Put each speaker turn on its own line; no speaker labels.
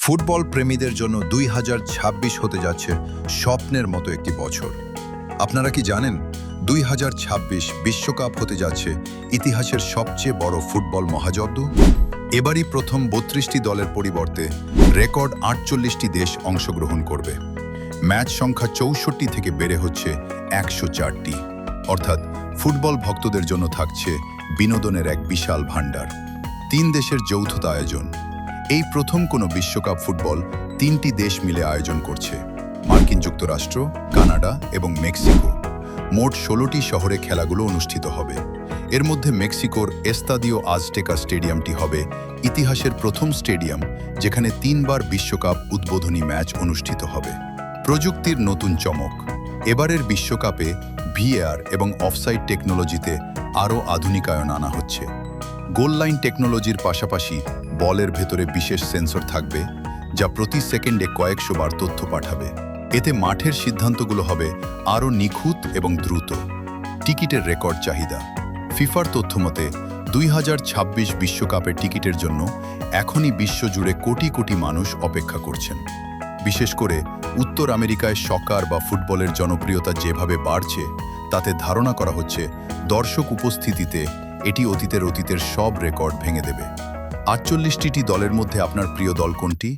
Football প্রেমীদের জন্য 2026 হতে যাচ্ছে স্বপ্নের মতো একটি বছর। আপনারা কি জানেন 2026 বিশ্বকাপ হতে যাচ্ছে ইতিহাসের সবচেয়ে বড় ফুটবল মহাযজ্ঞ? এবারই প্রথম 32টি দলের পরিবর্তে রেকর্ড 48টি দেশ অংশগ্রহণ করবে। ম্যাচ সংখ্যা 64 থেকে বেড়ে হচ্ছে 104টি, অর্থাৎ ফুটবল ভক্তদের জন্য থাকছে বিনোদনের এক বিশাল ভাণ্ডার। 3 দেশের যৌথতা আয়োজন। এই প্রথম কোনো বিশ্বকাপ ফুটবল 3টি দেশ মিলে আয়োজন করছে: মার্কিন যুক্তরাষ্ট্র, কানাডা এবং মেক্সিকো। মোট 16টি শহরে খেলাগুলো অনুষ্ঠিত হবে। এর মধ্যে মেক্সিকোর এস্তাদিও আজটেকা স্টেডিয়ামটি হবে ইতিহাসের প্রথম স্টেডিয়াম যেখানে 3বার বিশ্বকাপ উদ্বোধনী ম্যাচ অনুষ্ঠিত হবে। প্রযুক্তির নতুন চমক। এবারের বিশ্বকাপে ভিএআর এবং অফসাইড টেকনোলজিতে আরও আধুনিকায়ন আনা হচ্ছে। গোল লাইন টেকনোলজির পাশাপাশি বলের ভেতরে বিশেষ সেন্সর থাকবে যা প্রতি সেকেন্ডে কয়েকশো বার তথ্য পাঠাবে। এতে মাঠের সিদ্ধান্তগুলো হবে আরও নিখুঁত এবং দ্রুত। টিকিটের রেকর্ড চাহিদা। ফিফার তথ্যমতে 2026 বিশ্বকাপের টিকিটের জন্য এখনই বিশ্বজুড়ে কোটি কোটি মানুষ অপেক্ষা করছেন। বিশেষ করে উত্তর আমেরিকায় সকার বা ফুটবলের জনপ্রিয়তা যেভাবে বাড়ছে তাতে ধারণা করা হচ্ছে দর্শক উপস্থিতিতে এটি অতীতের সব রেকর্ড ভেঙে দেবে। 48টি দলের মধ্যে আপনার প্রিয় দল কোনটি?